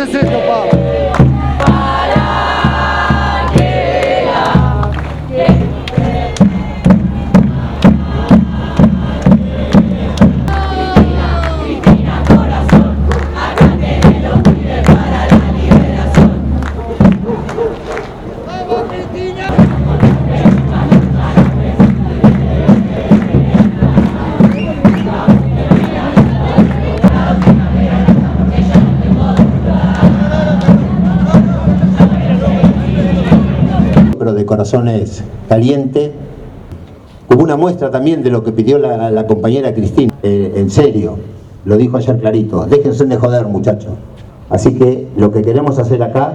es esto, pa? Pero de corazones calientes, como una muestra también de lo que pidió la compañera Cristina. En serio, lo dijo ayer clarito, déjense de joder, muchachos. Así que lo que queremos hacer acá